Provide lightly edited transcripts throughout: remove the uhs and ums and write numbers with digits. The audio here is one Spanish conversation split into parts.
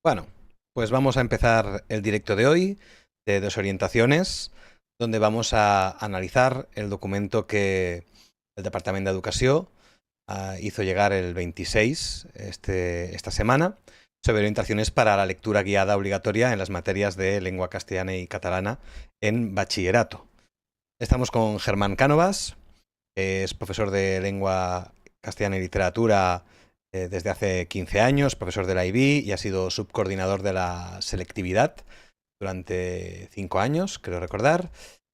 Bueno, pues vamos a empezar el directo de hoy de Desorientaciones, donde vamos a analizar el documento que el Departamento de Educación hizo llegar el 26, esta semana, sobre orientaciones para la lectura guiada obligatoria en las materias de lengua castellana y catalana en bachillerato. Estamos con Germán Cánovas, que es profesor de lengua castellana y literatura desde hace 15 años, profesor de la IB y ha sido subcoordinador de la selectividad durante 5 años, creo recordar.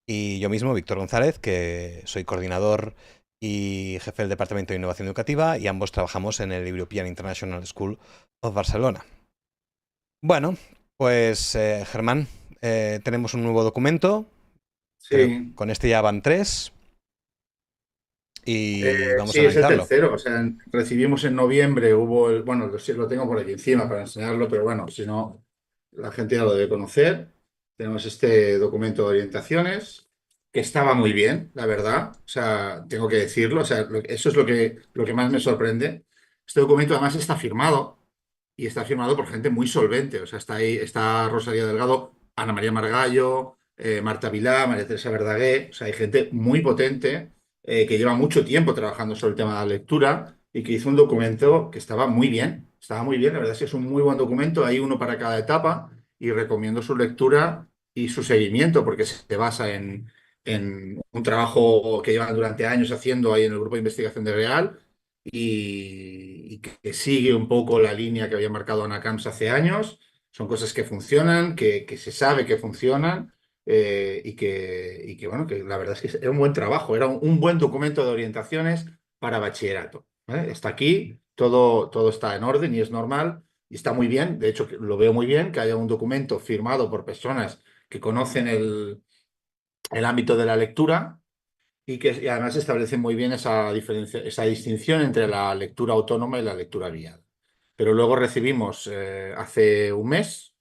Y yo mismo, Víctor González, que soy coordinador y jefe del Departamento de Innovación Educativa y ambos trabajamos en el European International School of Barcelona. Bueno, pues Germán, tenemos un nuevo documento, creo que Sí, con este ya van 3 y vamos a sí, es el analizarlo. tercero. O sea, recibimos en noviembre, bueno, sí, lo tengo por aquí encima para enseñarlo, pero bueno, si no, la gente ya lo debe conocer. Tenemos este documento de orientaciones que estaba muy bien, la verdad. O sea, tengo que decirlo. O sea, eso es lo que más me sorprende. Este documento además está firmado y está firmado por gente muy solvente. O sea, está ahí, está Rosalía Delgado, Ana María Margallo, Marta Vilá, María Teresa Verdaguer. O sea, hay gente muy potente que lleva mucho tiempo trabajando sobre el tema de la lectura y que hizo un documento que estaba muy bien. Estaba muy bien, la verdad es que es un muy buen documento. Hay uno para cada etapa y recomiendo su lectura y su seguimiento porque se basa en un trabajo que llevan durante años haciendo ahí en el grupo de investigación de Real y que sigue un poco la línea que había marcado Ana Camps hace años. Son cosas que funcionan, que se sabe que funcionan y que, bueno, que la verdad es que era un buen trabajo, era un buen documento de orientaciones para bachillerato. ¿Vale? Hasta aquí todo está en orden y es normal y está muy bien. De hecho, lo veo muy bien que haya un documento firmado por personas que conocen el ámbito de la lectura y además establece muy bien esa diferencia, esa distinción entre la lectura autónoma y la lectura guiada. Pero luego recibimos hace un mes,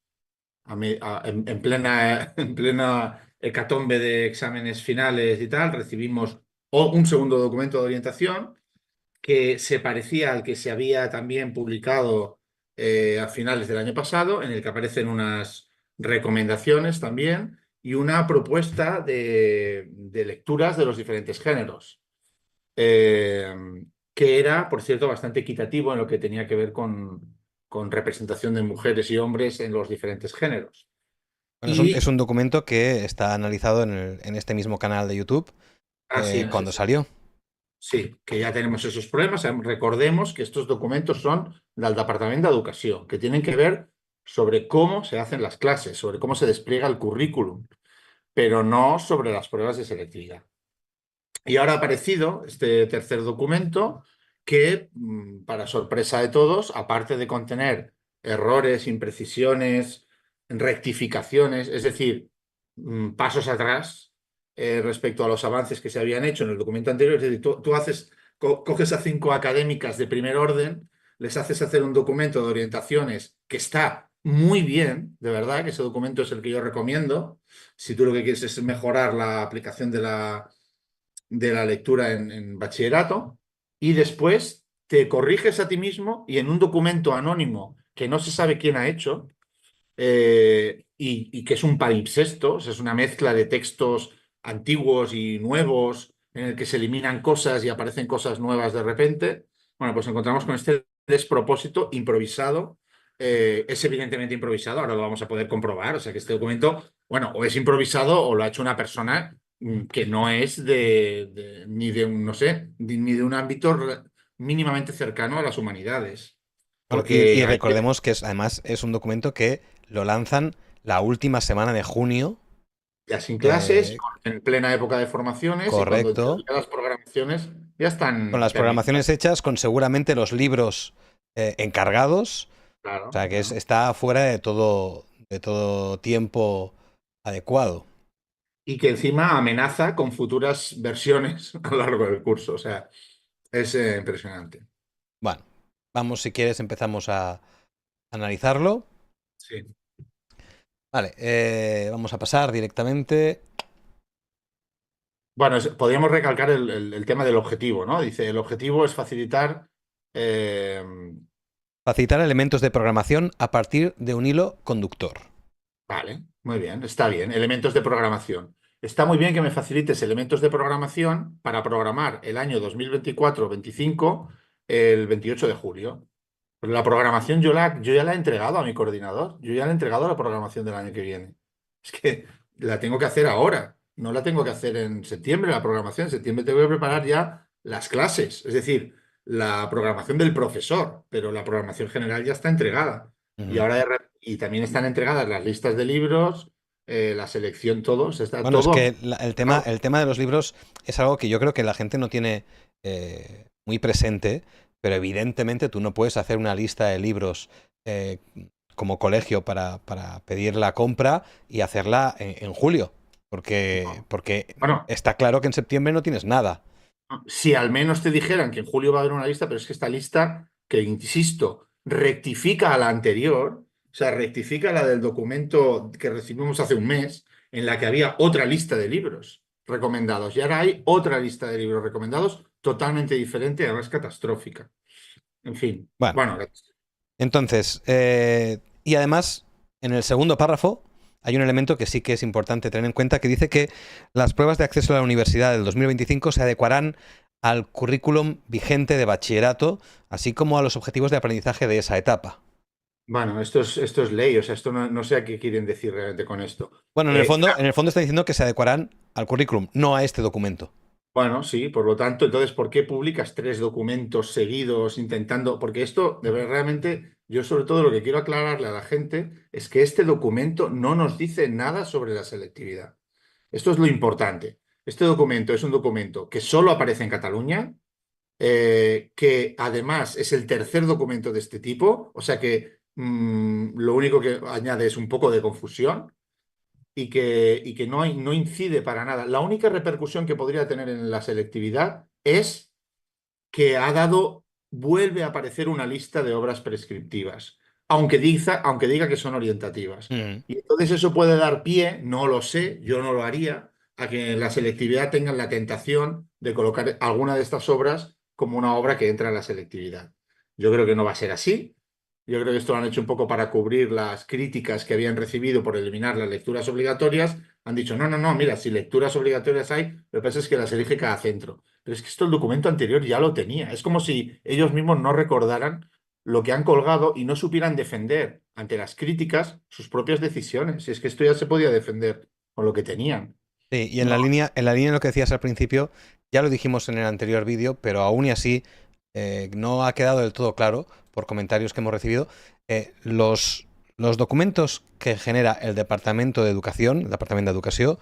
en plena hecatombe de exámenes finales y tal, recibimos un segundo documento de orientación que se parecía al que se había también publicado a finales del año pasado, en el que aparecen unas recomendaciones también y una propuesta de lecturas de los diferentes géneros, eh, que era, por cierto, bastante equitativo en lo que tenía que ver con representación de mujeres y hombres en los diferentes géneros. Bueno, es Y un documento que está analizado en este mismo canal de YouTube así es cuando eso. salió. Sí, que ya tenemos esos problemas. Recordemos que estos documentos son del Departamento de Educación, que tienen que ver sobre cómo se hacen las clases, sobre cómo se despliega el currículum, pero no sobre las pruebas de selectividad. Y ahora ha aparecido este tercer documento que, para sorpresa de todos, aparte de contener errores, imprecisiones, rectificaciones, es decir, pasos atrás respecto a los avances que se habían hecho en el documento anterior, es decir, tú coges a 5 académicas de primer orden, les haces hacer un documento de orientaciones que está muy bien, de verdad, que ese documento es el que yo recomiendo, si tú lo que quieres es mejorar la aplicación de la lectura en bachillerato y después te corriges a ti mismo y en un documento anónimo que no se sabe quién ha hecho y que es un palimpsesto, o sea, es una mezcla de textos antiguos y nuevos en el que se eliminan cosas y aparecen cosas nuevas de repente. Bueno, pues encontramos con este despropósito improvisado. Es evidentemente improvisado, ahora lo vamos a poder comprobar. O sea que este documento, bueno, o es improvisado o lo ha hecho una persona que no es ni de un, no sé, ni de un ámbito mínimamente cercano a las humanidades. Bueno, y Porque hay recordemos que además es un documento que lo lanzan la última semana de junio, ya sin clases, eh, en plena época de formaciones y cuando en correcto, teoría las programaciones ya con están las programaciones terminadas. hechas, con seguramente los libros encargados, o Claro, sea que claro. está fuera de todo tiempo adecuado. Y que encima amenaza con futuras versiones a lo largo del curso. O sea, es impresionante. Bueno, vamos si quieres empezamos a analizarlo. Sí. Vale, vamos a pasar directamente. Bueno, podríamos recalcar el tema del objetivo, ¿no? Dice, el objetivo es facilitar Facilitar elementos de programación a partir de un hilo conductor. Vale, muy bien, está bien. Elementos de programación. Está muy bien que me facilites elementos de programación para programar el año 2024-25, el 28 de julio. Pero la programación yo ya la he entregado a mi coordinador. Yo ya le he entregado la programación del año que viene. Es que la tengo que hacer ahora. No la tengo que hacer en septiembre, la programación. En septiembre tengo que preparar ya las clases. Es decir, la programación del profesor. Pero la programación general ya está entregada. Y Ujú. ahora y también están entregadas las listas de libros, la selección, todos. Está Bueno, es todo. que el tema de los libros es algo que yo creo que la gente no tiene muy presente, pero evidentemente tú no puedes hacer una lista de libros eh, como colegio para pedir la compra y hacerla en julio, porque Bueno, está claro que en septiembre no tienes nada. si al menos te dijeran que en julio va a haber una lista, pero es que esta lista, que insisto, rectifica a la anterior, o sea, rectifica la del documento que recibimos hace un mes, en la que había otra lista de libros recomendados. Y ahora hay otra lista de libros recomendados totalmente diferente, además catastrófica. En fin, Bueno, bueno, entonces, y además, en el segundo párrafo hay un elemento que sí que es importante tener en cuenta, que dice que las pruebas de acceso a la universidad del 2025 se adecuarán al currículum vigente de bachillerato, así como a los objetivos de aprendizaje de esa etapa. bueno, esto es ley, o sea, esto no sé a qué quieren decir realmente con esto. Bueno, en el fondo está diciendo que se adecuarán al currículum, no a este documento. Bueno, sí, por lo tanto, entonces, ¿por qué publicas tres documentos seguidos intentando? Porque esto, de verdad, realmente, yo sobre todo lo que quiero aclararle a la gente es que este documento no nos dice nada sobre la selectividad. Esto es lo importante. Este documento es un documento que solo aparece en Cataluña, que además es el tercer documento de este tipo, o sea que lo único que añade es un poco de confusión y que no incide para nada. La única repercusión que podría tener en la selectividad es que vuelve a aparecer una lista de obras prescriptivas, aunque diga que son orientativas. Mm. Y entonces eso puede dar pie, no lo sé, yo no lo haría, a que en la selectividad tengan la tentación de colocar alguna de estas obras como una obra que entra en la selectividad. Yo creo que no va a ser así. Yo creo que esto lo han hecho un poco para cubrir las críticas que habían recibido por eliminar las lecturas obligatorias. Han dicho, no, no, no, mira, si lecturas obligatorias hay, lo que pasa es que las elige cada centro. Pero es que esto el documento anterior ya lo tenía. Es como si ellos mismos no recordaran lo que han colgado y no supieran defender ante las críticas sus propias decisiones. Y es que esto ya se podía defender con lo que tenían. Sí, y No, en la línea de lo que decías al principio, ya lo dijimos en el anterior vídeo, pero aún y así no ha quedado del todo claro por comentarios que hemos recibido. Los documentos que genera el Departamento de Educación, el Departamento de Educación,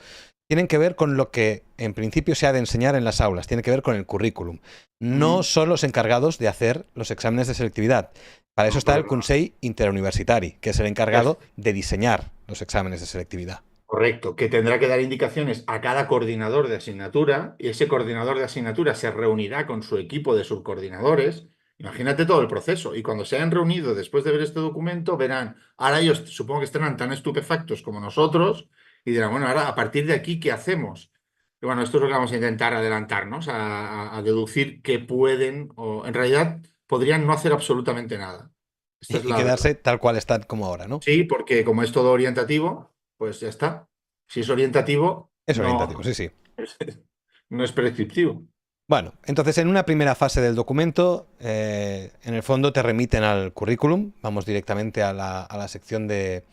tienen que ver con lo que en principio se ha de enseñar en las aulas, tiene que ver con el currículum. No mm, son los encargados de hacer los exámenes de selectividad. Para eso no, está el correcto. Consell Interuniversitari, que es el encargado de diseñar los exámenes de selectividad. Correcto, que tendrá que dar indicaciones a cada coordinador de asignatura y ese coordinador de asignatura se reunirá con su equipo de subcoordinadores. Imagínate todo el proceso. Y cuando se hayan reunido después de ver este documento, verán, ahora ellos supongo que estarán tan estupefactos como nosotros y dirán, bueno, ahora a partir de aquí, ¿qué hacemos? Y bueno, esto es lo que vamos a intentar adelantarnos, a deducir que pueden o en realidad podrían no hacer absolutamente nada. Esta es Y la verdad. quedarse tal cual están como ahora, ¿no? Sí, porque como es todo orientativo, pues ya está. Si es orientativo, Es orientativo, no, sí, sí. no es prescriptivo. Bueno, entonces en una primera fase del documento, en el fondo te remiten al currículum, vamos directamente a a la sección de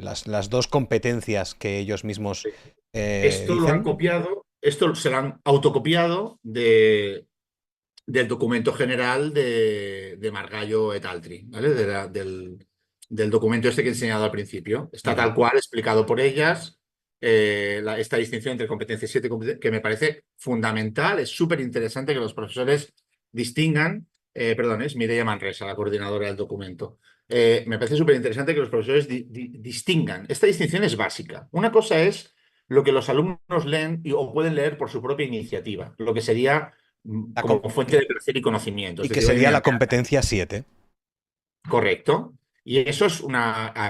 las dos competencias que ellos mismos Esto lo han dicen. copiado, esto se lo han autocopiado del documento general de Margallo et altri, ¿vale? Del documento este que he enseñado al principio. Está Ujú. tal cual explicado por ellas, esta distinción entre competencia 7 y competencia, que me parece fundamental, es súper interesante que los profesores distingan, perdón, es Mireia Manresa, la coordinadora del documento. Me parece súper interesante que los profesores distingan. Esta distinción es básica. Una cosa es lo que los alumnos leen o pueden leer por su propia iniciativa, lo que sería La como com- fuente de placer y conocimiento. y Es que decir, oye, sería mira, la competencia 7. correcto. Y eso es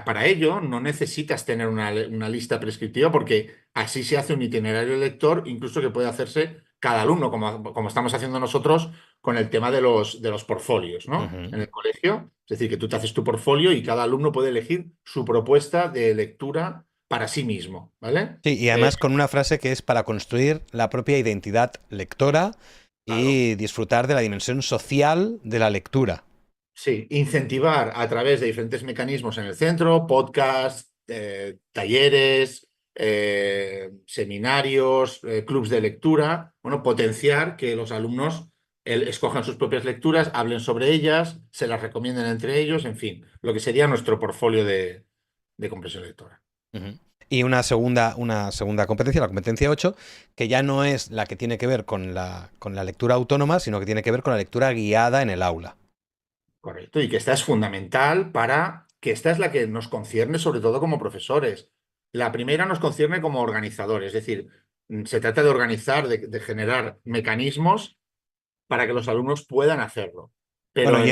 para ello no necesitas tener una lista prescriptiva porque así se hace un itinerario lector, incluso que puede hacerse cada alumno, como estamos haciendo nosotros con el tema de los portfolios, ¿no? Ujú. En el colegio. Es decir, que tú te haces tu portfolio y cada alumno puede elegir su propuesta de lectura para sí mismo, ¿vale? Sí, y además con una frase que es para construir la propia identidad lectora Claro. y disfrutar de la dimensión social de la lectura. Sí, incentivar a través de diferentes mecanismos en el centro, podcasts, talleres, seminarios, clubs de lectura, bueno, potenciar que los alumnos escojan sus propias lecturas, hablen sobre ellas, se las recomienden entre ellos, en fin, lo que sería nuestro portfolio de comprensión lectora. Ujú. Y una segunda competencia, la competencia 8, que ya no es la que tiene que ver con la lectura autónoma, sino que tiene que ver con la lectura guiada en el aula. Correcto, y que esta es fundamental que esta es la que nos concierne sobre todo como profesores. La primera nos concierne como organizadores, es decir, se trata de organizar, de generar mecanismos para que los alumnos puedan hacerlo. Bueno, Pero y en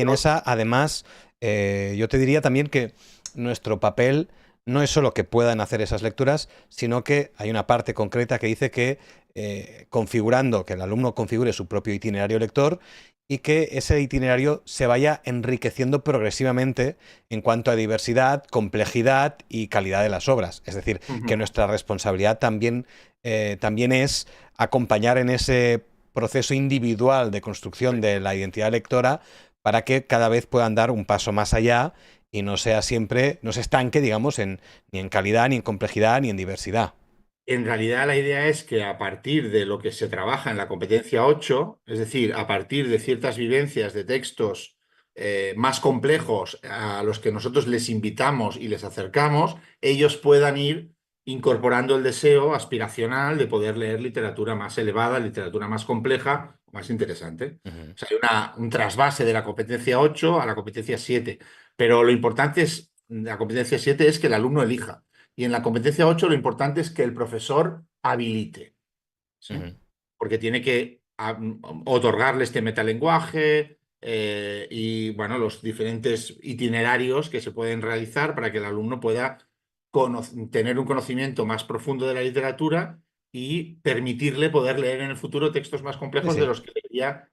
en la esa, además, yo te diría también que nuestro papel no es solo que puedan hacer esas lecturas, sino que hay una parte concreta que dice que configurando, que el alumno configure su propio itinerario lector y que ese itinerario se vaya enriqueciendo progresivamente en cuanto a diversidad, complejidad y calidad de las obras. Es decir, que Ujú. nuestra responsabilidad también es acompañar en ese proceso individual de construcción de la identidad lectora para que cada vez puedan dar un paso más allá y no sea siempre, no se estanque, digamos, ni en calidad, ni en complejidad, ni en diversidad. En realidad la idea es que a partir de lo que se trabaja en la competencia 8, es decir, a partir de ciertas vivencias de textos más complejos a los que nosotros les invitamos y les acercamos, ellos puedan ir incorporando el deseo aspiracional de poder leer literatura más elevada, literatura más compleja, más interesante. Ujú. O sea, hay un trasvase de la competencia 8 a la competencia 7, pero lo importante es, la competencia 7 es que el alumno elija. Y en la competencia 8 lo importante es que el profesor habilite, ¿sí? Ujú. Porque tiene que otorgarle este metalenguaje y bueno, los diferentes itinerarios que se pueden realizar para que el alumno pueda tener un conocimiento más profundo de la literatura y permitirle poder leer en el futuro textos más Sí, complejos de sí. los que leería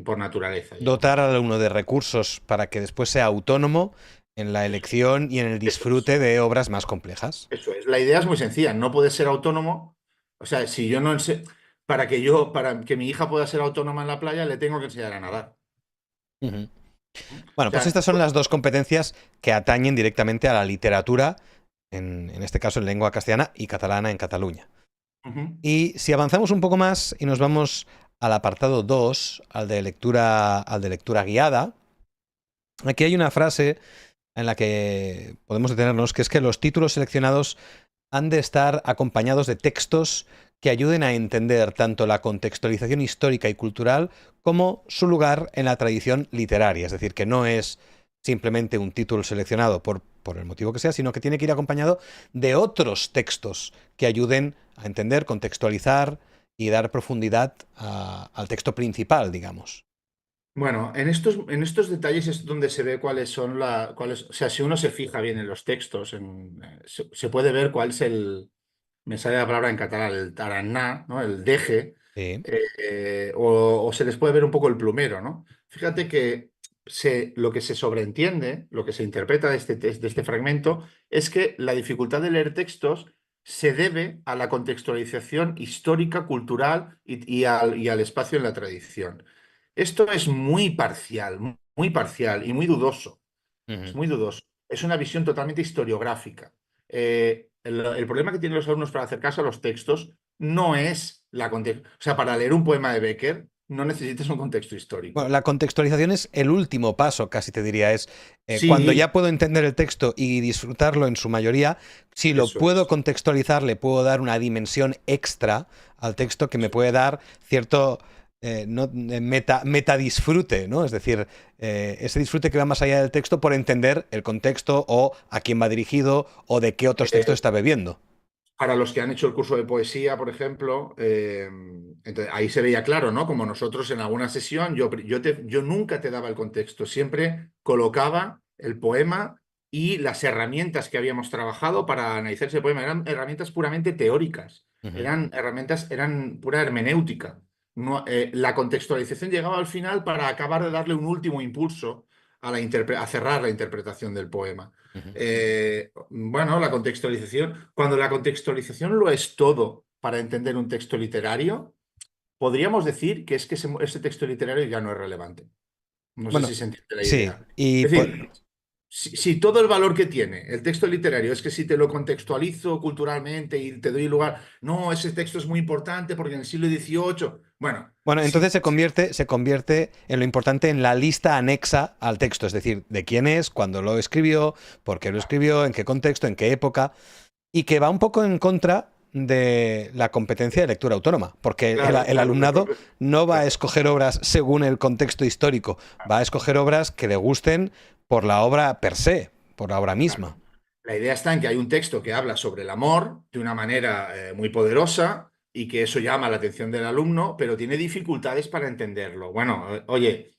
por naturaleza, Dotar digamos. al alumno de recursos para que después sea autónomo en la Eso, elección y en el eso es. disfrute de obras más complejas. Eso es. La idea es muy sencilla. No puedes ser autónomo. O sea, si yo no para que mi hija pueda ser autónoma en la playa, le tengo que enseñar a nadar. Ujú. ¿No? O Bueno, pues sea, estas son las dos competencias que atañen directamente a la literatura, en este caso en lengua castellana y catalana en Cataluña. ujú. Y si avanzamos un poco más y nos vamos al apartado 2, al de lectura guiada, aquí hay una frase en la que podemos detenernos, que es que los títulos seleccionados han de estar acompañados de textos que ayuden a entender tanto la contextualización histórica y cultural como su lugar en la tradición literaria. Es decir, que no es simplemente un título seleccionado por el motivo que sea, sino que tiene que ir acompañado de otros textos que ayuden a entender, contextualizar y dar profundidad al texto principal, digamos. Bueno, en estos detalles es donde se ve cuáles son o sea, si uno se fija bien en los textos, se puede ver cuál es me sale la palabra en catalán, el taraná, ¿no? El deje, Sí. o se les puede ver un poco el plumero, ¿no? Fíjate que lo que se sobreentiende, lo que se interpreta de este fragmento, es que la dificultad de leer textos se debe a la contextualización histórica, cultural y al espacio en la tradición. Esto es muy parcial y muy dudoso. Es Ujú. muy dudoso. Es una visión totalmente historiográfica. El problema que tienen los alumnos para acercarse a los textos no es O sea, para leer un poema de Becker no necesitas un contexto Bueno, histórico. la contextualización es el último paso, casi te diría. Es cuando Sí, ya puedo entender el texto y disfrutarlo en su mayoría, si lo eso puedo es. contextualizar, le puedo dar una dimensión extra al texto que me Eso puede es. dar cierto meta disfrute, ¿no? Es decir, ese disfrute que va más allá del texto por entender el contexto o a quién va dirigido o de qué otros textos Eh, está bebiendo. Para los que han hecho el curso de poesía, por ejemplo, entonces, ahí se veía claro, ¿no? Como nosotros en alguna sesión, yo nunca te daba el contexto, siempre colocaba el poema y las herramientas que habíamos trabajado para analizar ese poema. Eran herramientas puramente teóricas. Ujú, eran herramientas, eran pura hermenéutica. La contextualización llegaba al final para acabar de darle un último impulso a cerrar la interpretación del poema. ujú. Bueno, la contextualización, cuando la contextualización lo es todo para entender un texto literario, podríamos decir que es que ese texto literario ya no es relevante. No sé Bueno, si se entiende la sí, idea. y Es decir, si todo el valor que tiene el texto literario es que si te lo contextualizo culturalmente y te doy lugar, no, ese texto es muy importante porque en el siglo XVIII, bueno, bueno, entonces se convierte en lo importante en la lista anexa al texto, es decir, de quién es, cuándo lo escribió, por qué lo escribió, en qué contexto, en qué época, y que va un poco en contra de la competencia de lectura autónoma, porque claro, el claro, alumnado no va a claro. escoger obras según el contexto histórico, va a escoger obras que le gusten por la obra per se, por la obra misma. Claro. La idea está en que hay un texto que habla sobre el amor de una manera muy poderosa y que eso llama la atención del alumno, pero tiene dificultades para entenderlo. Bueno, oye,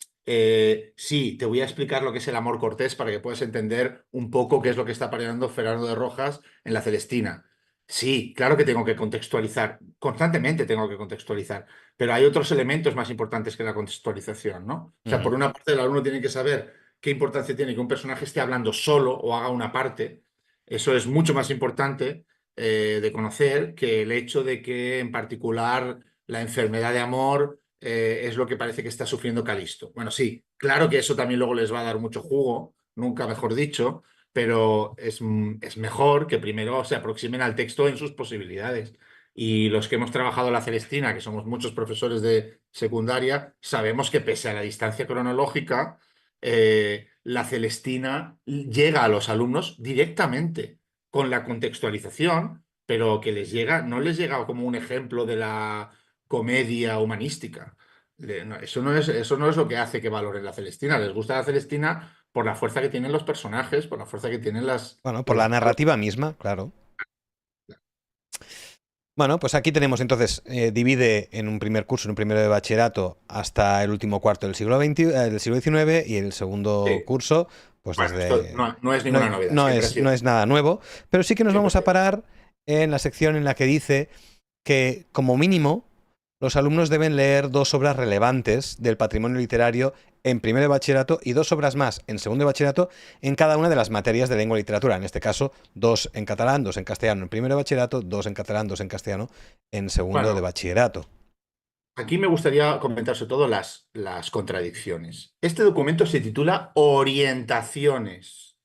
sí, te voy a explicar lo que es el amor cortés para que puedas entender un poco qué es lo que está pareando Fernando de Rojas en La Celestina. Sí, claro que tengo que contextualizar, constantemente tengo que contextualizar, pero hay otros elementos más importantes que la contextualización, ¿no? O sea, Ujú, por una parte el alumno tiene que saber qué importancia tiene que un personaje esté hablando solo o haga una parte. Eso es mucho más importante de conocer que el hecho de que en particular la enfermedad de amor es lo que parece que está sufriendo Calisto. Bueno, sí, claro que eso también luego les va a dar mucho jugo, nunca mejor dicho, pero es mejor que primero se aproximen al texto en sus posibilidades. Y los que hemos trabajado la Celestina, que somos muchos profesores de secundaria, sabemos que pese a la distancia cronológica, la Celestina llega a los alumnos directamente con la contextualización, pero que les llega, no les llega como un ejemplo de la comedia humanística. No, eso no es lo que hace que valoren la Celestina. Les gusta la Celestina por la fuerza que tienen los personajes, por la fuerza que tienen bueno, por los la diálogos. narrativa misma, claro. Bueno, pues aquí tenemos entonces, divide en un primer curso, en un primero de bachillerato, hasta el último cuarto del siglo XX, del siglo XIX, y el segundo Sí. curso, pues Bueno, esto desde... no es ninguna novedad, siempre ha No sido. es nada nuevo, pero sí que nos Siempre vamos ha a sido. parar en la sección en la que dice que, como mínimo, los alumnos deben leer dos obras relevantes del patrimonio literario en primero de bachillerato y dos obras más en segundo de bachillerato en cada una de las materias de lengua y literatura. En este caso, dos en catalán, dos en castellano en primero de bachillerato, dos en catalán, dos en castellano en segundo de Bueno, bachillerato. aquí me gustaría comentar sobre todo las contradicciones. Este documento se titula Orientaciones,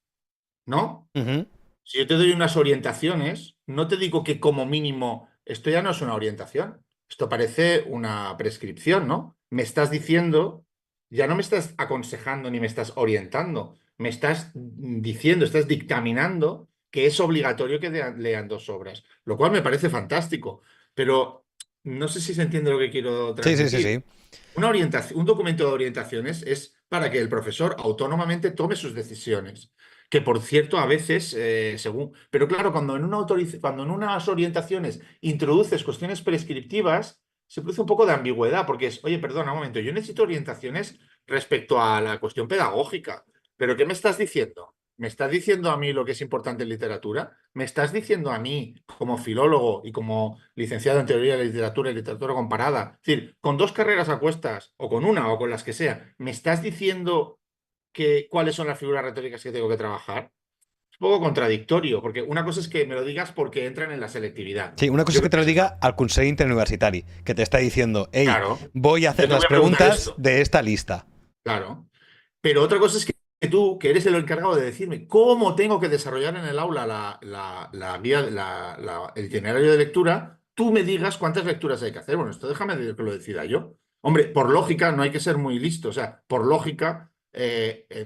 ¿no? Ujú. Si yo te doy unas orientaciones, no te digo que como mínimo esto ya no es una orientación, esto parece una prescripción, ¿no? Me estás diciendo, ya no me estás aconsejando ni me estás orientando, me estás diciendo, estás dictaminando que es obligatorio que lean dos obras, lo cual me parece fantástico, pero no sé si se entiende lo que quiero Sí, sí, sí, transmitir. sí. Una orientación, un documento de orientaciones es para que el profesor autónomamente tome sus decisiones. Que por cierto, a veces, según. Pero claro, cuando en unas orientaciones introduces cuestiones prescriptivas, se produce un poco de ambigüedad, porque es, oye, perdona un momento, yo necesito orientaciones respecto a la cuestión pedagógica. ¿Pero qué me estás diciendo? ¿Me estás diciendo a mí lo que es importante en literatura? ¿Me estás diciendo a mí, como filólogo y como licenciado en teoría de la literatura y literatura comparada, es decir, con dos carreras a cuestas, o con una, o con las que sea, ¿me estás diciendo cuáles son las figuras retóricas que tengo que trabajar? Es un poco contradictorio, porque una cosa es que me lo digas porque entran en la selectividad. Sí, una cosa Yo es que creo te que lo eso está diga al Consell Interuniversitari, que te está diciendo, hey, claro. voy a Yo hacer te las voy a preguntar preguntas esto. de esta lista. Claro. Pero otra cosa es que tú, que eres el encargado de decirme cómo tengo que desarrollar en el aula la guía, el itinerario de lectura, tú me digas cuántas lecturas hay que hacer. Bueno, esto déjame que lo decida yo. Hombre, por lógica, no hay que ser muy listo. O sea, por lógica,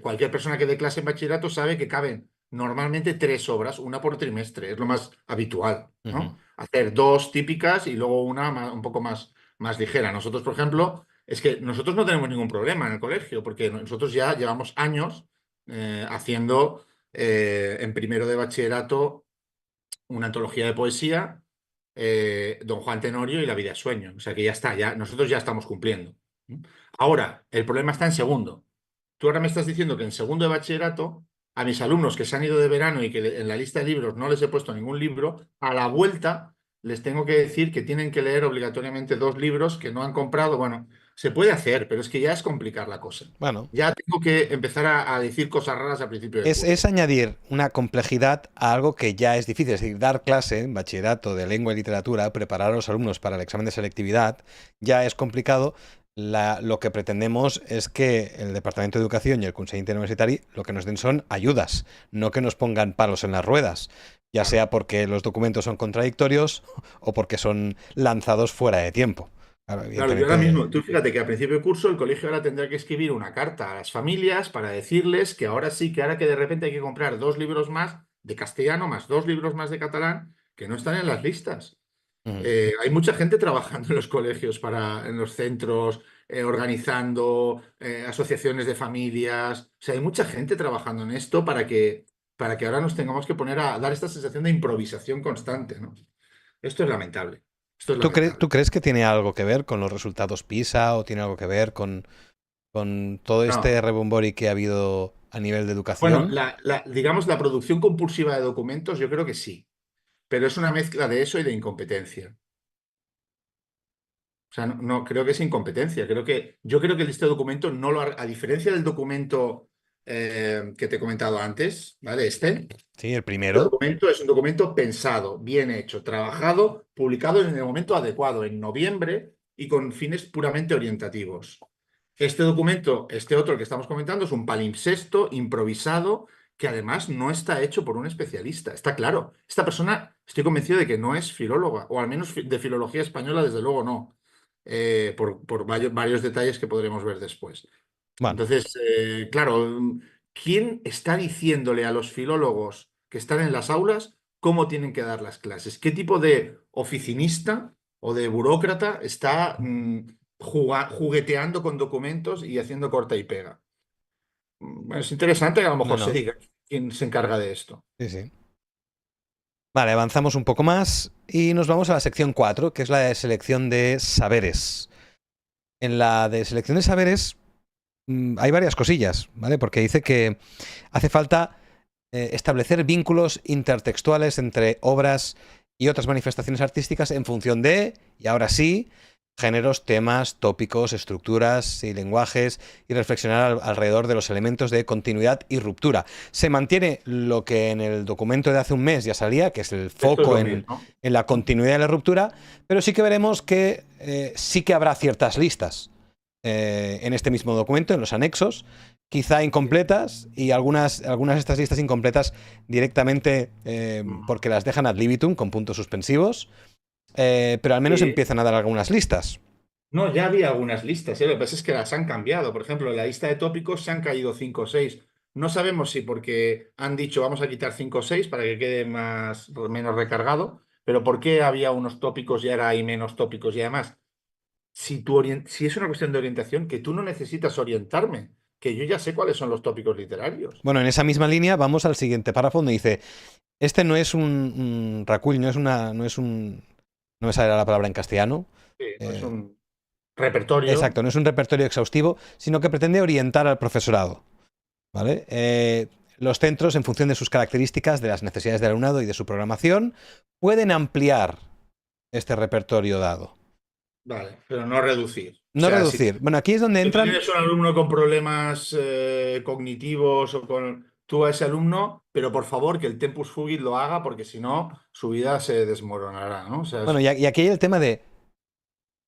cualquier persona que dé clase en bachillerato sabe que caben normalmente tres obras, una por trimestre, es lo más habitual, Ujú. ¿no? Hacer dos típicas y luego una un poco más ligera. Nosotros, por ejemplo, es que nosotros no tenemos ningún problema en el colegio, porque nosotros ya llevamos años haciendo en primero de bachillerato una antología de poesía, Don Juan Tenorio y La vida es sueño. O sea que ya está, nosotros ya estamos cumpliendo. Ahora, el problema está en segundo. Tú ahora me estás diciendo que en segundo de bachillerato, a mis alumnos que se han ido de verano y que en la lista de libros no les he puesto ningún libro, a la vuelta les tengo que decir que tienen que leer obligatoriamente 2 libros que no han comprado. Bueno, se puede hacer, pero es que ya es complicar la cosa. Bueno, Ya tengo que empezar a decir cosas raras al principio de es curso. añadir una complejidad a algo que ya es difícil. Es decir, dar clase en bachillerato de lengua y literatura, preparar a los alumnos para el examen de selectividad, ya es complicado. Lo que pretendemos es que el Departamento de Educación y el Consell Interuniversitari lo que nos den son ayudas, no que nos pongan palos en las ruedas, ya Claro. sea porque los documentos son contradictorios o porque son lanzados fuera de tiempo. Claro, Claro, yo ahora mismo, evidentemente. tú fíjate que a principio de curso el colegio ahora tendrá que escribir una carta a las familias para decirles que ahora sí, que ahora que de repente hay que comprar 2 libros más de castellano más 2 libros más de catalán que no están en las listas. Ujú. Hay mucha gente trabajando en los colegios, en los centros, organizando asociaciones de familias. O sea, hay mucha gente trabajando en esto para que ahora nos tengamos que poner a dar esta sensación de improvisación constante, ¿no? Esto es lamentable. Esto es ¿Tú lamentable. crees que tiene algo que ver con los resultados PISA o tiene algo que ver con todo No. este rebombori que ha habido a nivel de Bueno, educación? digamos, la producción compulsiva de documentos, yo creo que sí, pero es una mezcla de eso y de incompetencia. O sea, no, creo que es incompetencia. Yo creo que este documento no lo a diferencia del documento que te he comentado antes, ¿vale? Sí, el Este primero. documento es un documento pensado, bien hecho, trabajado, publicado en el momento adecuado, en noviembre, y con fines puramente orientativos. Este documento, este otro que estamos comentando, es un palimpsesto improvisado que además no está hecho por un especialista. Está claro. Esta persona, estoy convencido de que no es filóloga, o al menos de filología española, desde luego no, por varios detalles que podremos ver después. Bueno, Entonces, claro, ¿quién está diciéndole a los filólogos que están en las aulas cómo tienen que dar las clases? ¿Qué tipo de oficinista o de burócrata está jugueteando con documentos y haciendo corta y pega? Es interesante que a lo no, mejor se no. diga quién se encarga de esto. Sí, sí. Vale, avanzamos un poco más y nos vamos a la sección 4, que es la de selección de saberes. En la de selección de saberes hay varias cosillas, ¿vale? Porque dice que hace falta establecer vínculos intertextuales entre obras y otras manifestaciones artísticas en función de, y ahora sí, géneros, temas, tópicos, estructuras y lenguajes, y reflexionar alrededor de los elementos de continuidad y ruptura. Se mantiene lo que en el documento de hace un mes ya salía, que es el Esto es foco lo mismo. en la continuidad y la ruptura, pero sí que veremos que sí que habrá ciertas listas en este mismo documento, en los anexos, quizá incompletas, y algunas de estas listas incompletas directamente porque las dejan ad libitum con puntos suspensivos, pero al menos Sí. empiezan a dar algunas listas. No, ya había algunas listas, ¿eh? Lo que pasa es que las han cambiado. Por ejemplo, en la lista de tópicos se han caído 5 o 6. No sabemos si porque han dicho vamos a quitar 5 o 6 para que quede menos recargado, pero ¿por qué había unos tópicos y ahora hay menos tópicos? Y además, si es una cuestión de orientación, que tú no necesitas orientarme, que yo ya sé cuáles son los tópicos literarios. Bueno, en esa misma línea vamos al siguiente párrafo donde dice, este no es un recull, no me sale la palabra en castellano. Sí, no es Eh, un repertorio. exacto, no es un repertorio exhaustivo, sino que pretende orientar al profesorado. ¿Vale? Los centros, en función de sus características, de las necesidades del alumnado y de su programación, pueden ampliar este repertorio dado. Vale, pero no reducir. O No sea, si reducir. Bueno, aquí es donde tú entran. tienes un alumno con problemas cognitivos o con tú a ese alumno, pero por favor que el tempus fugit lo haga porque si no su vida se desmoronará, ¿no? O sea, Bueno, y aquí hay el tema de.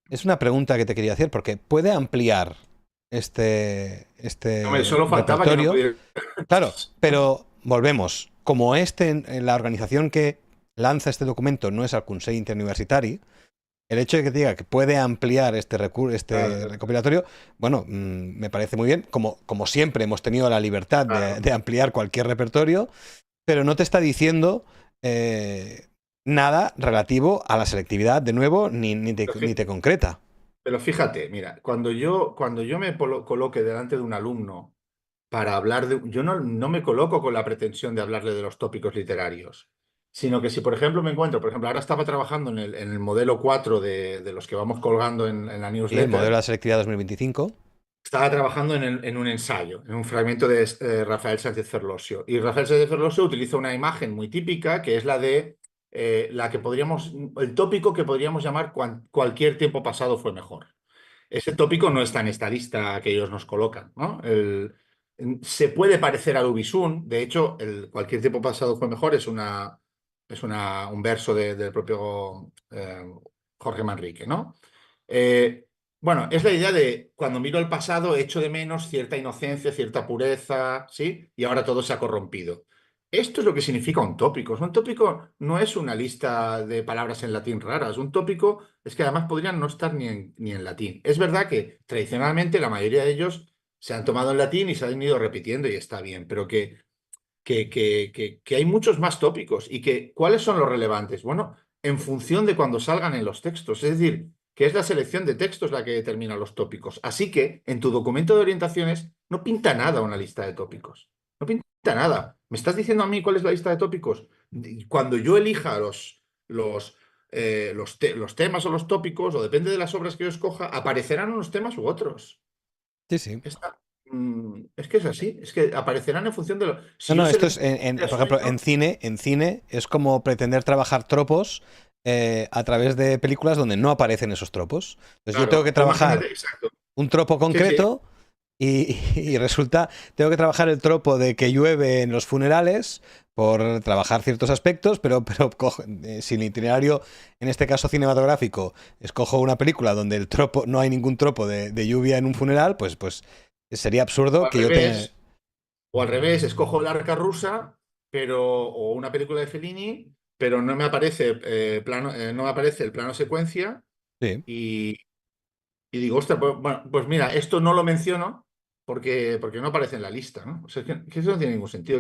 Es una pregunta que te quería hacer, porque puede ampliar hombre, este solo faltaba que no repertorio. pudiera. Claro, pero volvemos. Como en la organización que lanza este documento no es el Consell Interuniversitari, el hecho de que te diga que puede ampliar este Claro, recopilatorio, bueno, me parece muy bien. Como siempre hemos tenido la libertad claro. de ampliar cualquier repertorio, pero no te está diciendo nada relativo a la selectividad, de nuevo, Pero ni te concreta. pero fíjate, mira, cuando yo me coloque delante de un alumno para hablar yo no me coloco con la pretensión de hablarle de los tópicos literarios, sino que si, por ejemplo, me encuentro, por ejemplo, ahora estaba trabajando en el modelo 4 de los que vamos colgando en la Y el modelo de newsletter, la selectividad 2025. estaba trabajando en un ensayo, en un fragmento de Rafael Sánchez Ferlosio. Y Rafael Sánchez Ferlosio utiliza una imagen muy típica, que es la de el tópico que podríamos llamar cualquier tiempo pasado fue mejor. Ese tópico no está en esta lista que ellos nos colocan, ¿no? Se puede parecer al Ubisun, de hecho, cualquier tiempo pasado fue mejor, un verso del propio Jorge Manrique, ¿no? Eh, bueno, es la idea de cuando miro el pasado echo de menos cierta inocencia, cierta pureza, ¿sí? Y ahora todo se ha corrompido. Esto es lo que significa un tópico. Un tópico no es una lista de palabras en latín raras. Un tópico es que además podrían no estar ni en latín. Es verdad que tradicionalmente la mayoría de ellos se han tomado en latín y se han ido repitiendo y está bien, pero que hay muchos más tópicos y ¿cuáles son los relevantes? Bueno, en función de cuando salgan en los textos. Es decir, que es la selección de textos la que determina los tópicos. Así que en tu documento de orientaciones no pinta nada una lista de tópicos. No pinta nada. ¿Me estás diciendo a mí cuál es la lista de tópicos? Cuando yo elija los temas o los tópicos, o depende de las obras que yo escoja, aparecerán unos temas u otros. Sí, sí. Es que es así, es que aparecerán en función de lo. No, Si yo no, esto es, selecciono por ejemplo, en cine es como pretender trabajar tropos a través de películas donde no aparecen esos tropos. Entonces yo tengo claro, que tú imagínate, trabajar exacto. un tropo Sí, sí, concreto y resulta, tengo que trabajar el tropo de que llueve en los funerales por trabajar ciertos aspectos, pero si el itinerario, en este caso cinematográfico, escojo una película donde el tropo, no hay ningún tropo de lluvia en un funeral, pues sería o absurdo al que yo tenga... revés, o al revés, escojo el arca rusa, o una película de Fellini, pero no me aparece no me aparece el plano secuencia Sí. y, y digo, ostras, bueno, pues mira, esto no lo menciono porque no aparece en la lista, ¿no? O sea, que eso no tiene ningún sentido.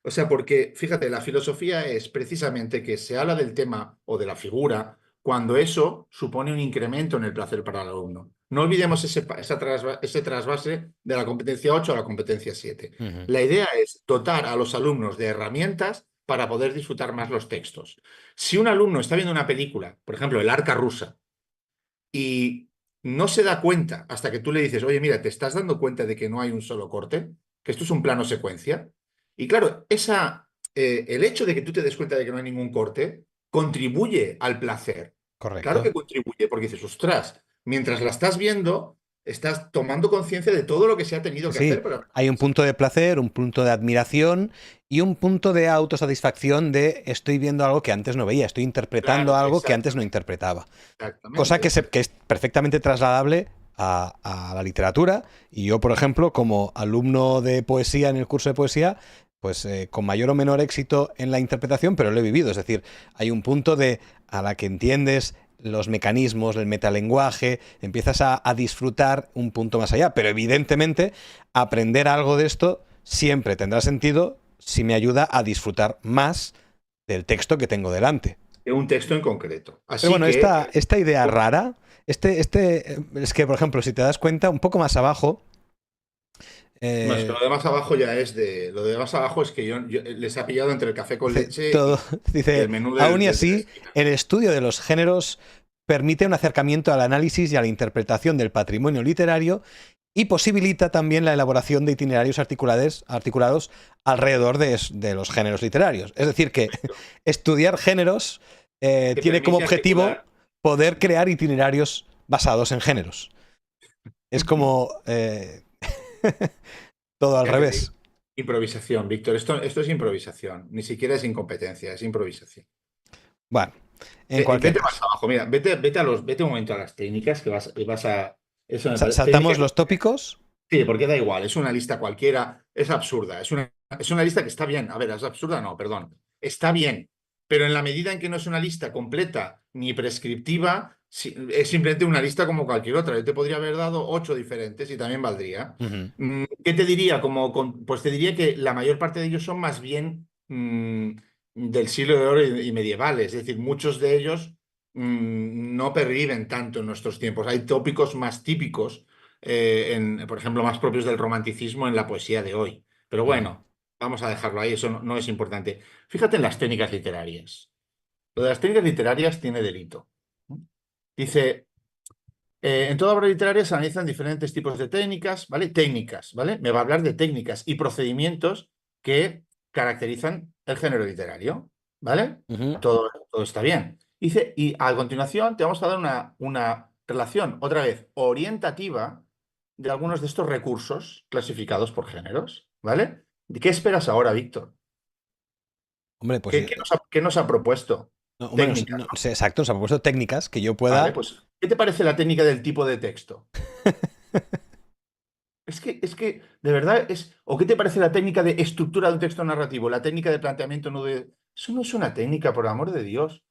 O sea, porque, fíjate, la filosofía es precisamente que se habla del tema o de la figura cuando eso supone un incremento en el placer para el alumno. No olvidemos ese trasvase de la competencia 8 a la competencia 7. Ujú. La idea es dotar a los alumnos de herramientas para poder disfrutar más los textos. Si un alumno está viendo una película, por ejemplo, El Arca Rusa, y no se da cuenta hasta que tú le dices, oye, mira, ¿te estás dando cuenta de que no hay un solo corte? Que esto es un plano secuencia. Y claro, el hecho de que tú te des cuenta de que no hay ningún corte contribuye al placer. Claro Correcto. que contribuye, porque dices, ostras, mientras la estás viendo, estás tomando conciencia de todo lo que se ha tenido Sí, que sí, hacer para... hay un punto de placer, un punto de admiración y un punto de autosatisfacción de estoy viendo algo que antes no veía, estoy interpretando Claro, algo que antes no exactamente, interpretaba. Cosa exactamente, que es perfectamente trasladable a la literatura. Y yo, por ejemplo, como alumno de poesía en el curso de poesía, pues con mayor o menor éxito en la interpretación, pero lo he vivido. Es decir, hay un punto de a la que entiendes los mecanismos, el metalenguaje, empiezas a disfrutar un punto más allá. Pero evidentemente, aprender algo de esto siempre tendrá sentido si me ayuda a disfrutar más del texto que tengo delante. de un texto en concreto. Pero Así bueno, que... esta idea rara, es que, por ejemplo, si te das cuenta, un poco más abajo, Bueno, es que eh, lo de más abajo es que yo les ha pillado entre el café con dice, leche todo, y dice, el menú aún y de la así, esquina. el estudio de los géneros permite un acercamiento al análisis y a la interpretación del patrimonio literario y posibilita también la elaboración de itinerarios articulados alrededor de los géneros literarios. Es decir, que estudiar géneros Que tiene como permite objetivo articular. poder crear itinerarios basados en géneros. Es como todo al Ya te digo. revés. Improvisación, Víctor. Esto es improvisación. Ni siquiera es incompetencia, es improvisación. Bueno, en cualquier Vete más caso. abajo, mira, vete un momento a las técnicas que vas a. Eso me parece. Saltamos Técnicas. los tópicos. Sí, porque da igual, es una lista cualquiera, es absurda, es una lista que está bien. A ver, es absurda, no, perdón. Está bien, pero en la medida en que no es una lista completa ni prescriptiva, es simplemente una lista como cualquier otra. Yo te podría haber dado 8 diferentes y también valdría. Ujú. ¿Qué te diría? Pues te diría que la mayor parte de ellos son más bien del siglo de oro y medievales, es decir, muchos de ellos no perviven tanto en nuestros tiempos. Hay tópicos más típicos por ejemplo, más propios del romanticismo en la poesía de hoy. Pero Ujú. bueno, vamos a dejarlo ahí, eso no es importante. Fíjate en las técnicas literarias. Lo de las técnicas literarias tiene delito. Dice, en toda obra literaria se analizan diferentes tipos de técnicas, ¿vale? Técnicas, ¿vale? Me va a hablar de técnicas y procedimientos que caracterizan el género literario. ¿vale? Ujú. Todo está bien. Dice, y a continuación te vamos a dar una relación, otra vez, orientativa de algunos de estos recursos clasificados por géneros, ¿vale? ¿Qué esperas ahora, Víctor? Hombre, pues ¿Qué nos ha propuesto? no, hombre, Técnicas, ¿no? sí, exacto, nos ha propuesto técnicas que yo Vale, pueda. pues, ¿qué te parece la técnica del tipo de texto? Es que, de verdad, ¿o qué te parece la técnica de estructura de un texto narrativo? La técnica de planteamiento, no de... Eso no es una técnica, por amor de Dios.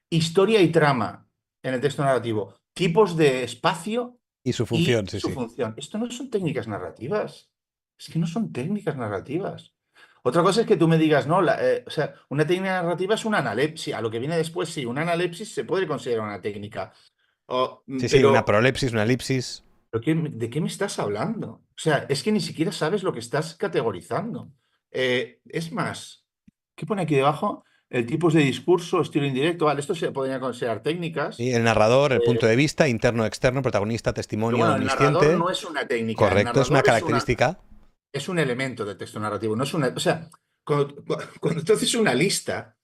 Historia y trama en el texto narrativo, tipos de espacio Y su y función, sí, su sí. función. Esto no son técnicas narrativas. Es que no son técnicas narrativas. Otra cosa es que tú me digas, no, o sea, una técnica narrativa es una analepsis. A lo que viene después, sí, una analepsis se puede considerar una técnica. Sí, sí, una Pero prolepsis, una elipsis. ¿De qué me estás hablando? O sea, es que ni siquiera sabes lo que estás categorizando. Es más, ¿qué pone aquí debajo? El tipos de discurso, estilo indirecto. Vale, esto se podría considerar técnicas. ¿Sí? El narrador, el punto eh, de vista, interno, externo, protagonista, pero testimonio, bueno, el narrador omnisciente. no es una técnica. El Correcto, es una narrador característica. es un elemento del texto narrativo. No es una, o sea, cuando tú haces una lista,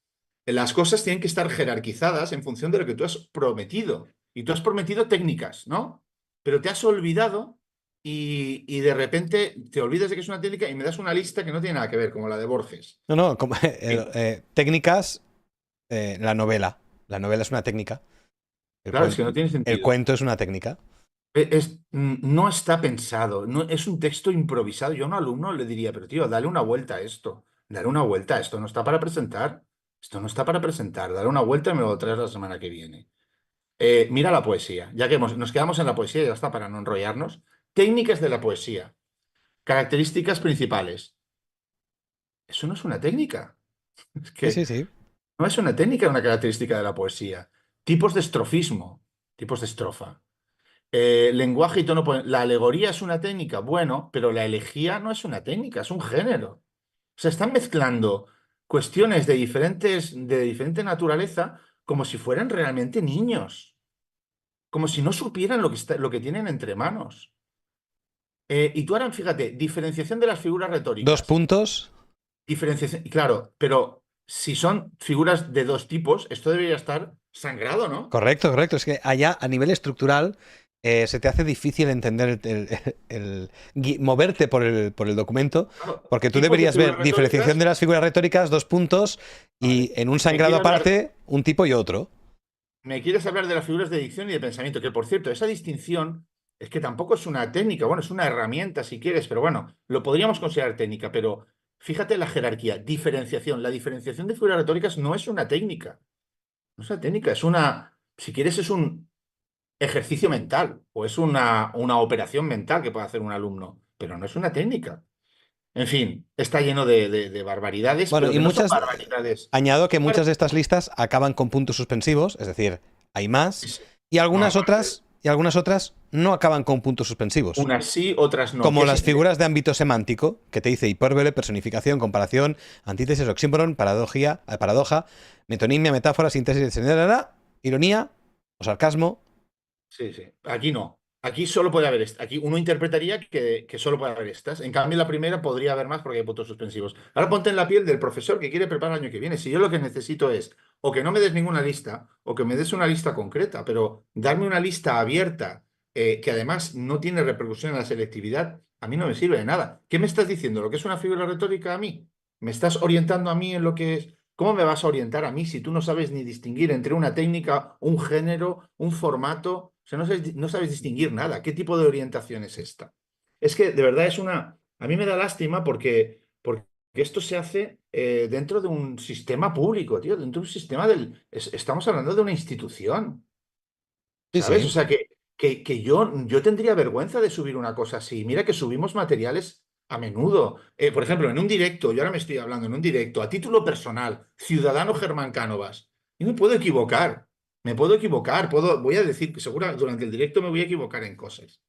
las cosas tienen que estar jerarquizadas en función de lo que tú has prometido. Y tú has prometido técnicas, ¿no? Pero te has olvidado y de repente te olvidas de que es una técnica y me das una lista que no tiene nada que ver, como la de Borges. No, no, como, Sí. técnicas, la novela. La novela es una técnica. El Claro, es que cuento, no tiene el sentido. cuento es una técnica. No está pensado, no, es un texto improvisado. Yo a un alumno le diría, pero tío, dale una vuelta a esto, dale una vuelta, esto no está para presentar, esto no está para presentar, dale una vuelta y me lo traes la semana que viene. Mira la poesía, ya que nos quedamos en la poesía y ya está para no enrollarnos. Técnicas de la poesía, características principales. Eso no es una técnica, es Sí, que sí, sí. no es una técnica, una característica de la poesía. Tipos de estrofismo, tipos de estrofa. Lenguaje y tono. La alegoría es una técnica, bueno, pero la elegía no es una técnica, es un género. O sea, están mezclando cuestiones de diferente naturaleza como si fueran realmente niños, como si no supieran lo que tienen entre manos. Y tú ahora, fíjate, diferenciación de las figuras Dos retóricas. puntos. Diferenciación, claro, pero si son figuras de dos tipos, esto debería estar sangrado, ¿no? Correcto, correcto. Es que allá, a nivel estructural, se te hace difícil entender moverte por el documento, Claro, porque tú tipos de deberías figuras ver diferenciación retóricas. de las figuras retóricas, dos puntos, Vale. y en un Me sangrado quiere hablar aparte, un tipo y otro. Me quieres hablar de las figuras de dicción y de pensamiento, que por cierto, esa distinción es que tampoco es una técnica, bueno, es una herramienta si quieres, pero bueno, lo podríamos considerar técnica, pero fíjate la jerarquía, diferenciación. La diferenciación de figuras retóricas no es una técnica, no es una técnica, si quieres, es un ejercicio mental o es una operación mental que puede hacer un alumno, pero no es una técnica. En fin, está lleno de barbaridades, Bueno, pero y que no son muchas, barbaridades. añado que Bueno, muchas de estas listas acaban con puntos suspensivos, es decir, hay más, es- no, y algunas otras no acaban con puntos suspensivos. unas sí, otras no. Como ¿Qué las figuras de ámbito semántico, que te dice hipérbole, personificación, comparación, antítesis, oxímoron, paradoja, metonimia, metáfora, síntesis, etcétera, ironía o sarcasmo. Sí, sí. Aquí no. Aquí solo puede haber estas. Aquí uno interpretaría que solo puede haber estas. En cambio, la primera podría haber más porque hay puntos suspensivos. Ahora ponte en la piel del profesor que quiere preparar el año que viene. Si yo lo que necesito es o que no me des ninguna lista o que me des una lista concreta, pero darme una lista abierta que además no tiene repercusión en la selectividad, a mí no me sirve de nada. ¿Qué me estás diciendo? ¿Lo que es una figura retórica a mí? ¿Me estás orientando a mí en lo que es? ¿Cómo me vas a orientar a mí si tú no sabes ni distinguir entre una técnica, un género, un formato? O sea, no sabes distinguir nada. ¿Qué tipo de orientación es esta? Es que de verdad A mí me da lástima porque esto se hace dentro de un sistema público, tío, dentro de un sistema Estamos hablando de una institución, Sí, ¿sabes? O sí. sea, que yo tendría vergüenza de subir una cosa así. Mira que subimos materiales a menudo. Por ejemplo, en un directo, yo ahora me estoy hablando en un directo, a título personal, Ciudadano Germán Cánovas. Yo me puedo equivocar, voy a decir que seguro durante el directo me voy a equivocar en cosas.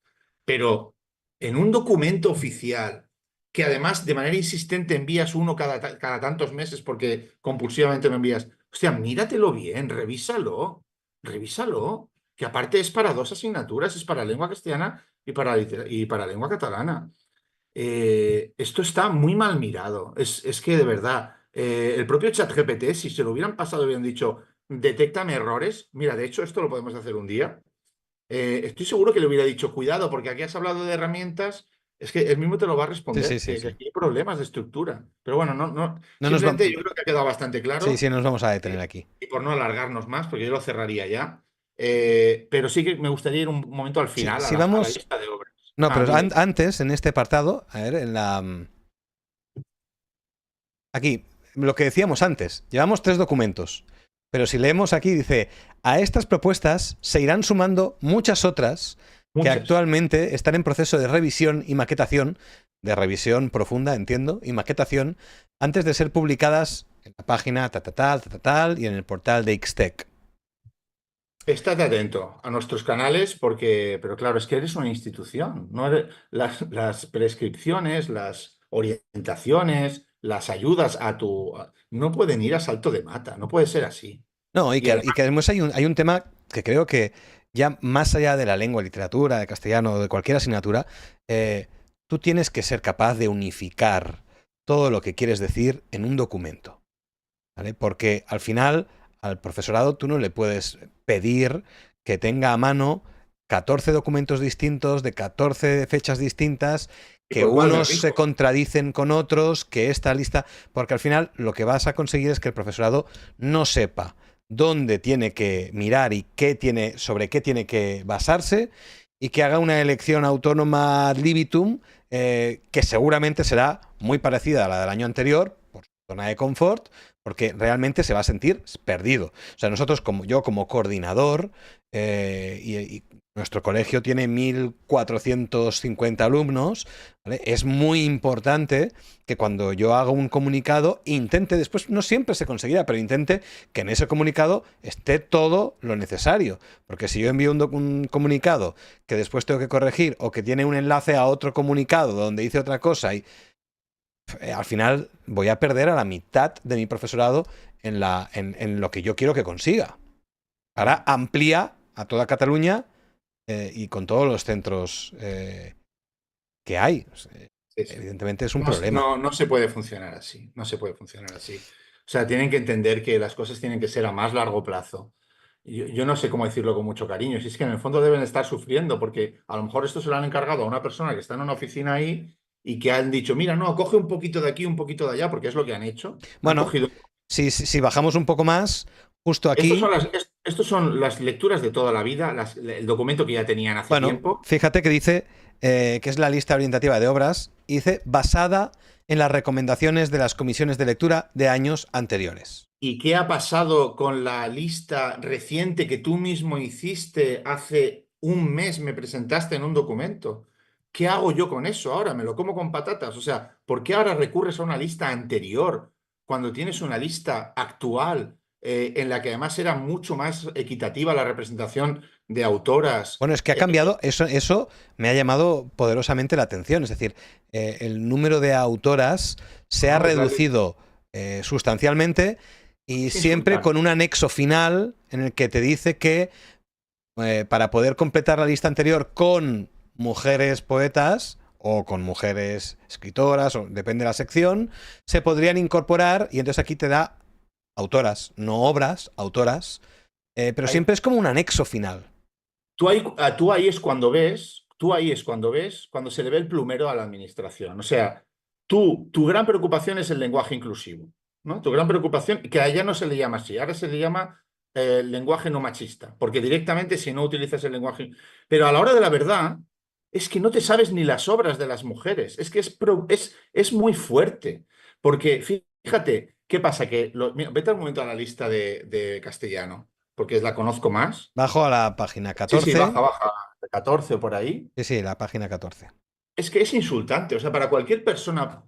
Pero en un documento oficial, que además de manera insistente envías uno cada tantos meses porque compulsivamente me envías, hostia, míratelo bien, revísalo que aparte es para dos asignaturas, es para lengua castellana y para lengua catalana. Esto está muy mal mirado. Es que de verdad, El propio ChatGPT, si se lo hubieran pasado y hubieran dicho, detéctame errores, mira, de hecho esto lo podemos hacer un día, estoy seguro que le hubiera dicho, cuidado, porque aquí has hablado de herramientas, es que él mismo te lo va a Sí, sí, responder, sí, que sí. aquí hay problemas de estructura. Pero bueno, No nos simplemente vamos. yo creo que ha quedado bastante Sí, claro sí, nos vamos a detener eh, aquí. y por no alargarnos más, porque yo lo cerraría ya. Pero sí que me gustaría ir un momento al Si, final, si a la vamos. lista de obras. No, Ah, pero dime. antes, en este apartado, a ver, aquí, lo que decíamos antes, llevamos 3 documentos. Pero si leemos aquí, dice, a estas propuestas se irán sumando muchas otras que Muchas. actualmente están en proceso de revisión y maquetación, de revisión profunda, entiendo, y maquetación, antes de ser publicadas en la página tal, y en el portal de Ixtec. Estate atento a nuestros canales porque, pero claro, es que eres una institución, no las prescripciones, las orientaciones, las ayudas no pueden ir a salto de mata, no puede ser así. No, y Y que además, además hay un tema que creo que ya más allá de la lengua, literatura, de castellano, de cualquier asignatura, tú tienes que ser capaz de unificar todo lo que quieres decir en un documento, ¿vale? Porque al final al profesorado tú no le puedes pedir que tenga a mano 14 documentos distintos, de 14 fechas distintas, ¿y que por cuál me unos se rijo? contradicen con otros, que esta lista, porque al final lo que vas a conseguir es que el profesorado no sepa dónde tiene que mirar y sobre qué tiene que basarse, y que haga una elección autónoma ad libitum, que seguramente será muy parecida a la del año anterior, por su zona de confort, porque realmente se va a sentir perdido. O sea, nosotros, yo como coordinador, y nuestro colegio tiene 1.450 alumnos, ¿vale? Es muy importante que cuando yo haga un comunicado, intente, después no siempre se conseguirá, pero intente que en ese comunicado esté todo lo necesario. Porque si yo envío un comunicado que después tengo que corregir, o que tiene un enlace a otro comunicado donde dice otra cosa, y al final voy a perder a la mitad de mi profesorado en lo que yo quiero que consiga. Ahora amplía a toda Cataluña, y con todos los centros que hay. Sí, sí. Evidentemente es un No, problema. no se puede funcionar así, no se puede funcionar así. O sea, tienen que entender que las cosas tienen que ser a más largo plazo. Yo no sé cómo decirlo con mucho cariño, si es que en el fondo deben estar sufriendo, porque a lo mejor esto se lo han encargado a una persona que está en una oficina ahí y que han dicho, mira, no, coge un poquito de aquí, un poquito de allá, porque es lo que han hecho. Han Bueno, cogido. si bajamos un poco más, justo Estos son aquí, estos son las lecturas de toda la vida, el documento que ya tenían hace bueno, tiempo. fíjate que dice, que es la lista orientativa de obras, y dice basada en las recomendaciones de las comisiones de lectura de años anteriores. ¿Y qué ha pasado con la lista reciente que tú mismo hiciste hace un mes, me presentaste en un documento? ¿Qué hago yo con eso ahora? ¿Me lo como con patatas? O sea, ¿por qué ahora recurres a una lista anterior cuando tienes una lista actual en la que además era mucho más equitativa la representación de autoras? Bueno, es que ha cambiado, eso me ha llamado poderosamente la atención. Es decir, el número de autoras se ha No, reducido sustancialmente, y es siempre insultar. con un anexo final en el que te dice que, para poder completar la lista anterior con mujeres poetas o con mujeres escritoras, o depende de la sección, se podrían incorporar, y entonces aquí te da autoras, no obras, autoras, pero Ahí- siempre es como un anexo final. Tú ahí es cuando ves, tú ahí es cuando ves, cuando se le ve el plumero a la administración. O sea, tu gran preocupación es el lenguaje inclusivo, ¿no? Tu gran preocupación, que a ella no se le llama así, ahora se le llama lenguaje no machista, porque directamente si no utilizas el lenguaje. Pero a la hora de la verdad, es que no te sabes ni las obras de las mujeres. Es que es muy fuerte. Porque fíjate, ¿qué pasa? Mira, vete un momento a la lista de castellano, porque la conozco más. Bajo a la página Sí, sí, 14. baja, baja, de 14 por ahí. Sí, sí, la página 14. Es que es insultante, o sea, para cualquier persona,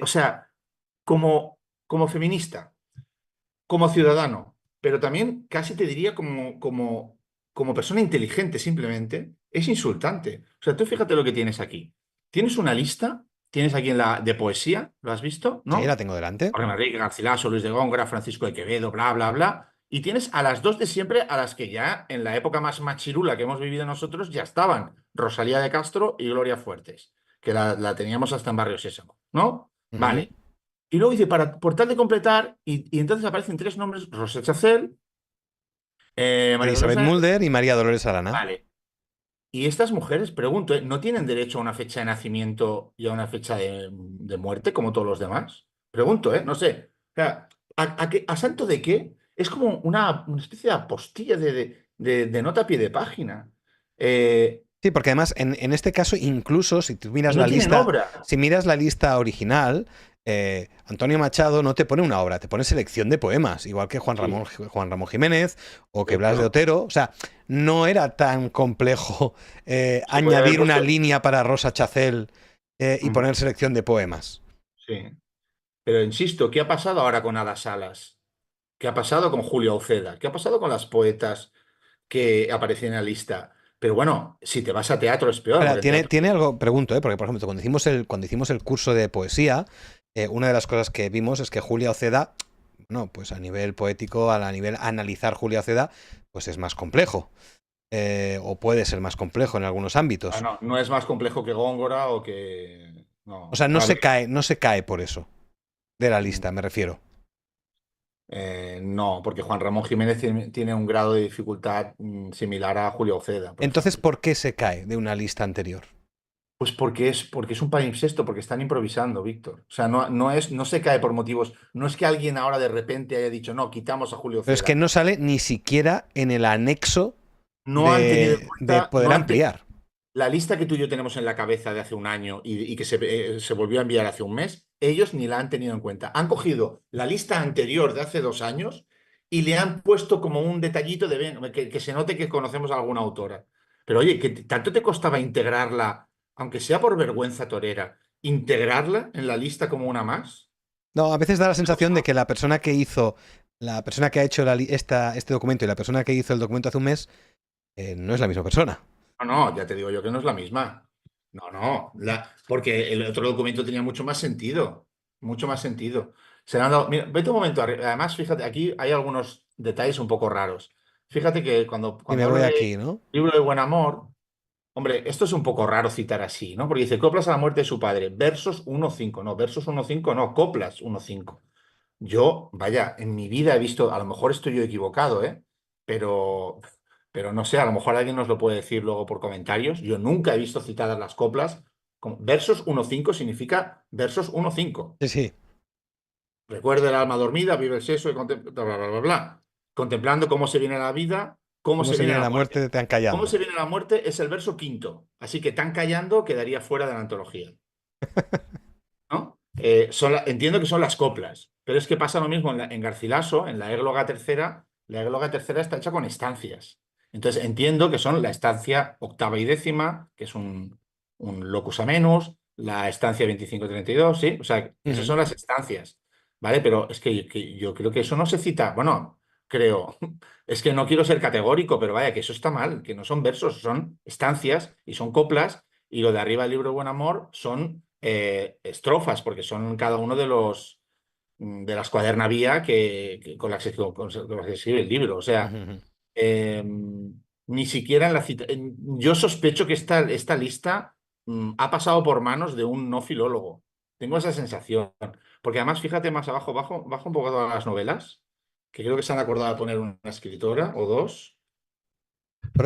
o sea, como feminista, como ciudadano, pero también casi te diría como persona inteligente simplemente, es insultante. O sea, tú fíjate lo que tienes aquí. Tienes una lista, tienes aquí en la de poesía, ¿lo has visto? Sí, la ¿No? tengo delante. Jorge Manrique, Garcilaso, Luis de Góngora, Francisco de Quevedo, bla, bla, bla. Y tienes a las dos de siempre, a las que ya en la época más machirula que hemos vivido nosotros ya estaban, Rosalía de Castro y Gloria Fuertes, que la teníamos hasta en Barrio Sésamo, ¿no? Ujú. Vale. Y luego dice, por tal de completar, y entonces aparecen tres nombres, Rosa Chacel, María Dolores Elizabeth Arana. Mulder y María Dolores Arana. Vale. Y estas mujeres, pregunto, ¿no tienen derecho a una fecha de nacimiento y a una fecha de muerte como todos los demás? Pregunto, ¿eh? No sé. O sea, ¿a santo de qué? Es como una especie de apostilla de nota a pie de página. Eh, Sí, porque además en este caso, incluso si tú y miras no la tienen lista, obra. si miras la lista original, Antonio Machado no te pone una obra, te pone selección de poemas, igual que Sí, Juan Ramón Jiménez o que Blas de cierto. Otero. O sea, no era tan complejo Se podría haber añadir una puesto. línea para Rosa Chacel y Ujú, poner selección de poemas. sí. Pero insisto, ¿qué ha pasado ahora con Ada Salas? ¿Qué ha pasado con Julia Uceda? ¿Qué ha pasado con las poetas que aparecían en la lista? Pero bueno, si te vas a teatro es peor, Ahora, porque en ¿tiene, teatro. tiene algo, pregunto, porque por ejemplo, cuando hicimos el curso de poesía, una de las cosas que vimos es que Julia Oceda, no, pues a nivel poético, a nivel analizar Julia Oceda, pues es más complejo. O puede ser más complejo en algunos Ah, ámbitos. no, no es más complejo que Góngora o que. O No. sea, A ver, no se cae por eso de la lista, me refiero. no, porque Juan Ramón Jiménez tiene un grado de dificultad similar a Julio Oceda, por Entonces, ejemplo. ¿por qué se cae de una lista anterior? Pues porque es un palimpsesto, porque están improvisando, Víctor. O sea, no se cae por motivos. No es que alguien ahora de repente haya dicho, no, quitamos a Julio Pero es que Oceda. no sale ni siquiera en el anexo No han tenido en de cuenta, poder ampliar. la lista que tú y yo tenemos en la cabeza de hace un año y que se volvió a enviar hace un mes, ellos ni la han tenido en cuenta. Han cogido la lista anterior de hace 2 años y le han puesto como un detallito de que se note que conocemos a alguna autora. Pero oye, que tanto te costaba integrarla, aunque sea por vergüenza torera, integrarla en la lista como una más. No, a veces da la sensación de que la persona que ha hecho este documento y la persona que hizo el documento hace un mes no es la misma persona. No, no, ya te digo yo que no es la misma. No, no, porque el otro documento tenía mucho más sentido, mucho más sentido. Mira, vete un momento arriba. Además, fíjate, aquí hay algunos detalles un poco raros. Fíjate que cuando, Y cuando me voy habla de aquí, ¿no? libro de buen amor, hombre, esto es un poco raro citar así, ¿no? Porque dice coplas a la muerte de su padre, versos 1.5, no, versos 1.5, no, coplas 1.5. Yo, vaya, en mi vida he visto, a lo mejor estoy yo equivocado, ¿eh? Pero, pero no sé, a lo mejor alguien nos lo puede decir luego por comentarios. Yo nunca he visto citadas las coplas. Versos 1.5 significa versos 1.5. Sí, sí. Recuerda el alma dormida, vive el seso y contempla, bla, bla, bla, bla. Contemplando cómo se viene la vida, cómo ¿Cómo se se viene viene la la muerte. muerte de Tan Cómo se Callando? viene la muerte es el verso quinto. Así que tan callando quedaría fuera de la antología. ¿No? Entiendo que son las coplas, pero es que pasa lo mismo en Garcilaso, en la égloga tercera. La égloga tercera está hecha con estancias. Entonces entiendo que son la estancia octava y décima, que es un locus amenus, la estancia 25-32, ¿sí? O sea, esas Ujú. son las estancias, ¿vale? Pero es que yo creo que eso no se cita, bueno, creo, es que no quiero ser categórico, pero vaya, que eso está mal, que no son versos, son estancias y son coplas, y lo de arriba del libro Buen Amor son estrofas, porque son cada uno de las cuadernavía con las que se escribe el libro. O Ujú, sea, ujú. eh, ni siquiera en la cita. Yo sospecho que esta lista ha pasado por manos de un no filólogo. Tengo esa sensación. Porque además, fíjate más abajo, bajo un poco todas las novelas, que creo que se han acordado de poner una escritora o dos.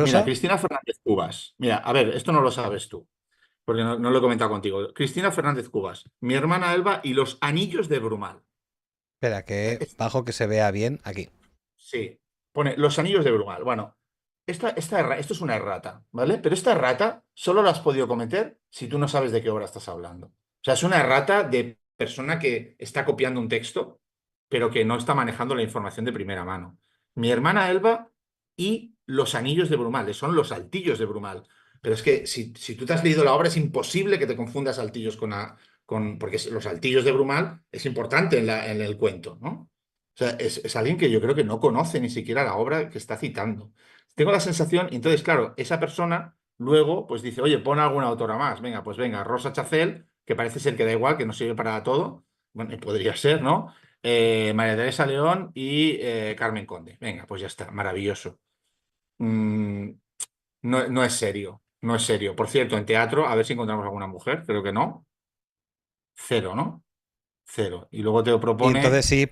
Mira, ¿Prosa? Cristina Fernández Cubas. Mira, a ver, esto no lo sabes tú porque no lo he comentado contigo. Cristina Fernández Cubas, mi hermana Elba y los anillos de Brumal. Espera, que bajo que se vea bien aquí. Sí, pone los anillos de Brumal. Bueno, esto es una errata, ¿vale? Pero esta errata solo la has podido cometer si tú no sabes de qué obra estás hablando. O sea, es una errata de persona que está copiando un texto, pero que no está manejando la información de primera mano. Mi hermana Elba y los anillos de Brumal, son los altillos de Brumal. Pero es que si tú te has leído la obra, es imposible que te confundas altillos porque los altillos de Brumal es importante en el cuento, ¿no? O sea, es alguien que yo creo que no conoce ni siquiera la obra que está citando. Tengo la sensación, y entonces, claro, esa persona luego pues dice, oye, pon alguna autora más. Venga, pues venga, Rosa Chacel, que parece ser que da igual, que no sirve para todo. Bueno, y podría ser, ¿no? María Teresa León y Carmen Conde. Venga, pues ya está, maravilloso. Mm, no es serio, no es serio. Por cierto, en teatro, a ver si encontramos alguna mujer, creo que no. Cero, ¿no? cero. Y luego te lo Y entonces propone sí,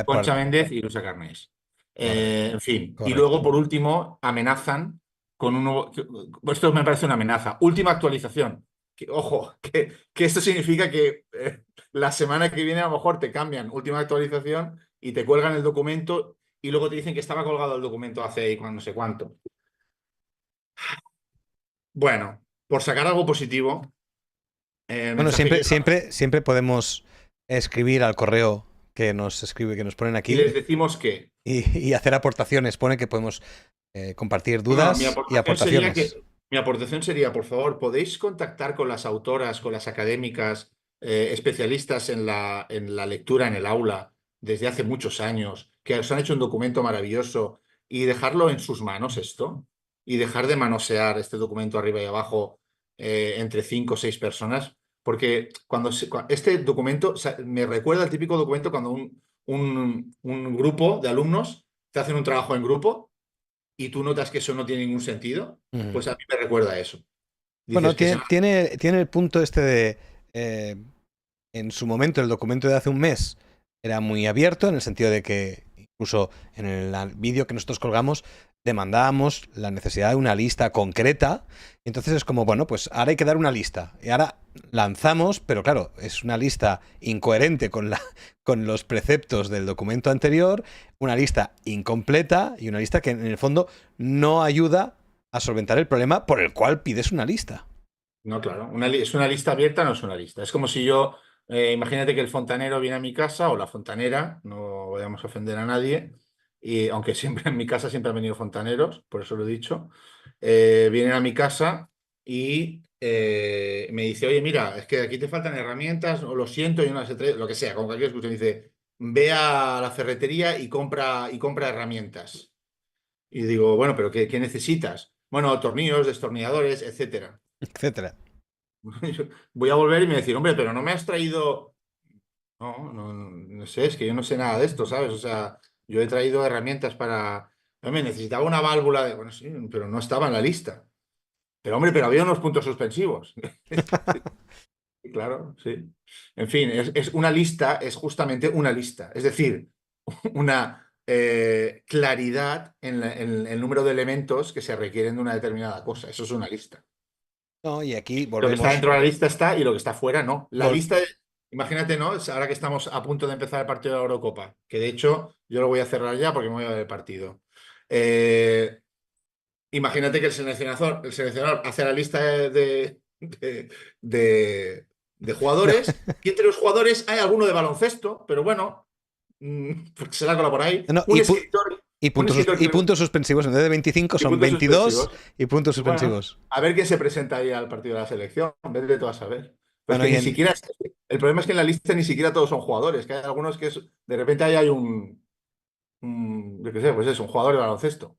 Concha Méndez y Luisa Carnés. En fin. Y luego, correcto. por último, amenazan con un nuevo. Esto me parece una amenaza. Última actualización. Ojo, que esto significa que la semana que viene a lo mejor te cambian última actualización y te cuelgan el documento y luego te dicen que estaba colgado el documento hace no sé cuánto. Bueno, por sacar algo positivo, el Bueno, mensaje que yo siempre podemos escribir al correo que nos escribe, que nos ponen y aquí les decimos que y hacer aportaciones. Pone que podemos compartir no, dudas y aportaciones. mi aportación sería, por favor, ¿podéis contactar con las autoras, con las académicas, especialistas en la lectura en el aula desde hace muchos años, que os han hecho un documento maravilloso y dejarlo en sus manos esto? Y dejar de manosear este documento arriba y abajo entre 5 o 6 personas, porque este documento, o sea, me recuerda al típico documento cuando un grupo de alumnos te hacen un trabajo en grupo y tú notas que eso no tiene ningún sentido, Ujú. pues a mí me recuerda a eso. Bueno, Dices que se va. tiene el punto este de, eh, en su momento, el documento de hace un mes era muy abierto, en el sentido de que incluso en el vídeo que nosotros colgamos demandábamos la necesidad de una lista concreta. Y entonces es como, bueno, pues ahora hay que dar una lista. Y ahora lanzamos, pero claro, es una lista incoherente con los preceptos del documento anterior, una lista incompleta y una lista que en el fondo no ayuda a solventar el problema por el cual pides una lista. No, claro, es una lista abierta, no es una lista. Es como si yo, imagínate que el fontanero viene a mi casa o la fontanera, no vayamos a ofender a nadie, y aunque siempre en mi casa siempre han venido fontaneros, por eso lo he dicho, vienen a mi casa y me dice, oye, mira, es que aquí te faltan herramientas, o lo siento, y no las he traído, lo que sea, como cualquier excusa, me dice, ve a la ferretería y compra herramientas. Y digo, bueno, pero ¿qué necesitas? Bueno, tornillos, destornilladores, etcétera. Etcétera. Voy a volver y me decir, hombre, pero no me has traído. No, no, no sé, es que yo no sé nada de esto, ¿sabes? O sea, yo he traído herramientas para. Hombre, necesitaba una válvula de. Bueno, sí, pero no estaba en la lista. Pero, hombre, pero había unos puntos suspensivos. Claro, sí. En fin, es una lista, es justamente una lista. Es decir, una claridad en el número de elementos que se requieren de una determinada cosa. Eso es una lista. No, y aquí Lo que está volvemos. dentro de la lista está y lo que está fuera no. La vol- lista, imagínate, ¿no? Ahora que estamos a punto de empezar el partido de la Eurocopa, que de hecho yo lo voy a cerrar ya porque me voy a ver el partido. Eh, Imagínate que el seleccionador hace la lista de no, jugadores y entre los jugadores hay alguno de baloncesto, pero bueno, porque se la cola por ahí. no, Un escritor y puntos suspensivos. En vez de 25 y son puntos 22 suspensivos. y puntos Bueno, suspensivos. a ver quién se presenta ahí al partido de la selección, en vez de todo a saber. Pero es Bueno, que ni siquiera. El problema es que en la lista ni siquiera todos son jugadores, que hay algunos que de repente ahí hay yo qué sé, pues es un jugador de baloncesto.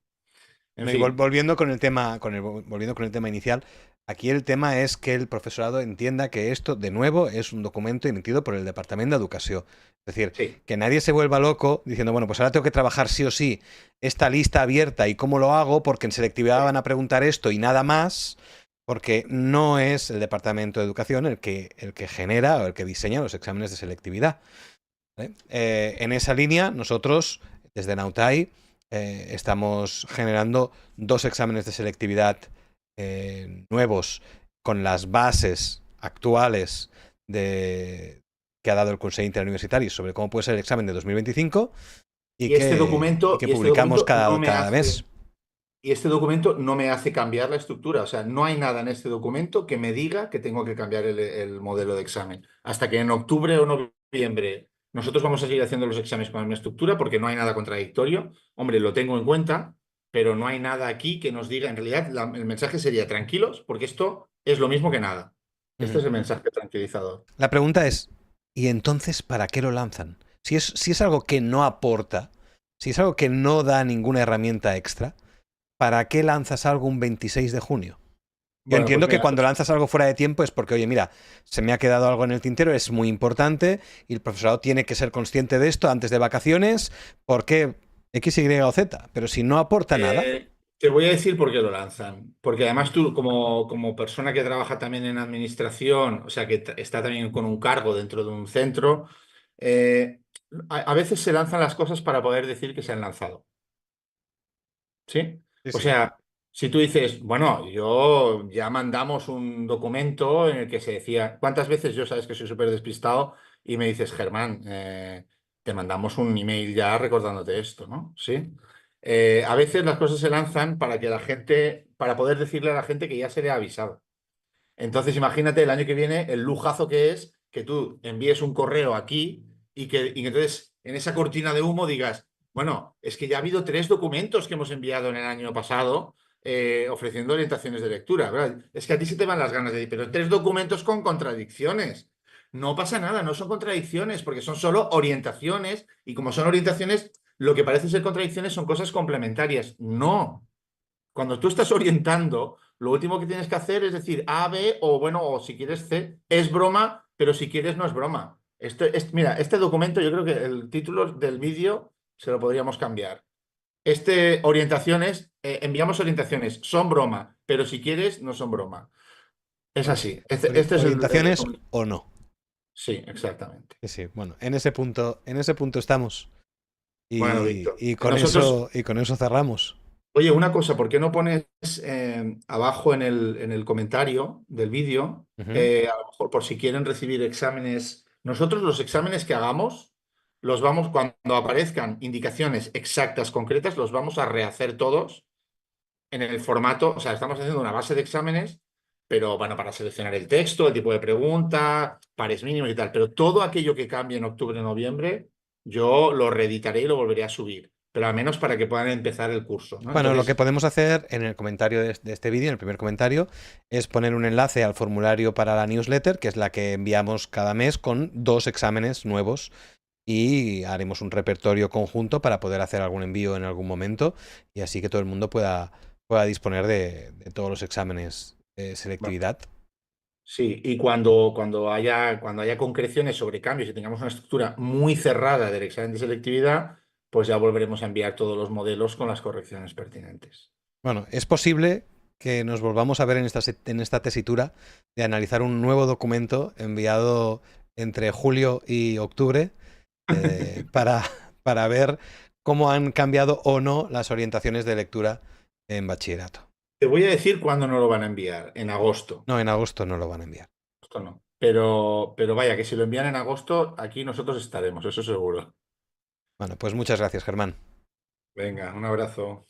En y fin. volviendo con el tema, volviendo con el tema inicial, aquí el tema es que el profesorado entienda que esto, de nuevo, es un documento emitido por el Departamento de Educación. Es decir, Sí. que nadie se vuelva loco diciendo, bueno, pues ahora tengo que trabajar sí o sí esta lista abierta y cómo lo hago, porque en selectividad van a preguntar esto y nada más, porque no es el Departamento de Educación el que genera o el que diseña los exámenes de selectividad. ¿Vale? En esa línea, nosotros, desde Nautai, estamos generando 2 exámenes de selectividad nuevos con las bases actuales que ha dado el Consejo Interuniversitario sobre cómo puede ser el examen de 2025 Y este y documento, que y este publicamos documento no me cada hace. mes. Y este documento no me hace cambiar la estructura. O sea, no hay nada en este documento que me diga que tengo que cambiar el modelo de examen. Hasta que en octubre o noviembre nosotros vamos a seguir haciendo los exámenes con la misma estructura porque no hay nada contradictorio. Hombre, lo tengo en cuenta, pero no hay nada aquí que nos diga. En realidad, el mensaje sería tranquilos porque esto es lo mismo que nada. Este Ujú. es el mensaje tranquilizador. La pregunta es, ¿y entonces para qué lo lanzan? Si es algo que no aporta, si es algo que no da ninguna herramienta extra, ¿para qué lanzas algo un 26 de junio? Yo Bueno, pues entiendo que mira, cuando lanzas algo fuera de tiempo es porque, oye, mira, se me ha quedado algo en el tintero, es muy importante y el profesorado tiene que ser consciente de esto antes de vacaciones porque X, Y o Z. Pero si no aporta nada, Te voy a decir por qué lo lanzan. Porque además tú, como persona que trabaja también en administración, o sea, que está también con un cargo dentro de un centro, eh, a veces se lanzan las cosas para poder decir que se han lanzado. ¿Sí? Sí, O sí. sea, si tú dices, bueno, yo ya mandamos un documento en el que se decía, ¿cuántas veces yo sabes que soy súper despistado y me dices, Germán, te mandamos un email ya recordándote esto, ¿no? Sí. A veces las cosas se lanzan para que la gente, para poder decirle a la gente que ya se le ha avisado. Entonces, imagínate el año que viene el lujazo que es que tú envíes un correo aquí y que entonces en esa cortina de humo digas, bueno, es que ya ha habido 3 documentos que hemos enviado en el año pasado ofreciendo orientaciones de lectura, ¿verdad? Es que a ti se te van las ganas de decir, pero 3 documentos con contradicciones. No pasa nada, no son contradicciones, porque son solo orientaciones y como son orientaciones, lo que parece ser contradicciones son cosas complementarias. No, cuando tú estás orientando, lo último que tienes que hacer es decir A, B o bueno, o si quieres C. Es broma, pero si quieres no es broma. Mira, este documento, yo creo que el título del vídeo se lo podríamos cambiar. Orientaciones, enviamos orientaciones, son broma, pero si quieres no son broma. Es Bueno, así. Este es el orientaciones resumen. o no. Sí, exactamente. Sí, sí. Bueno, en ese punto estamos. Bueno, Víctor, Y y con eso cerramos. oye, una cosa, ¿por qué no pones abajo en el comentario del vídeo, Ujú. a lo mejor por si quieren recibir exámenes? Nosotros los exámenes que hagamos, los vamos, cuando aparezcan indicaciones exactas, concretas, los vamos a rehacer todos en el formato, o sea, estamos haciendo una base de exámenes, pero bueno, para seleccionar el texto, el tipo de pregunta, pares mínimos y tal, pero todo aquello que cambie en octubre o noviembre, yo lo reeditaré y lo volveré a subir, pero al menos para que puedan empezar el curso, ¿no? Bueno, lo que Entonces, podemos hacer en el comentario de este vídeo, en el primer comentario, es poner un enlace al formulario para la newsletter, que es la que enviamos cada mes con 2 exámenes nuevos y haremos un repertorio conjunto para poder hacer algún envío en algún momento y así que todo el mundo pueda disponer de todos los exámenes de bueno, selectividad. sí, y cuando haya concreciones sobre cambios y tengamos una estructura muy cerrada del examen de selectividad, pues ya volveremos a enviar todos los modelos con las correcciones pertinentes. Bueno, es posible que nos volvamos a ver en esta tesitura de analizar un nuevo documento enviado entre julio y octubre para, para ver cómo han cambiado o no las orientaciones de lectura en bachillerato. Te voy a decir cuándo no lo van a enviar, en agosto. No, en agosto no lo van a enviar. Agosto no. Pero vaya, que si lo envían en agosto, aquí nosotros estaremos, eso seguro. Bueno, pues muchas gracias, Germán. Venga, un abrazo.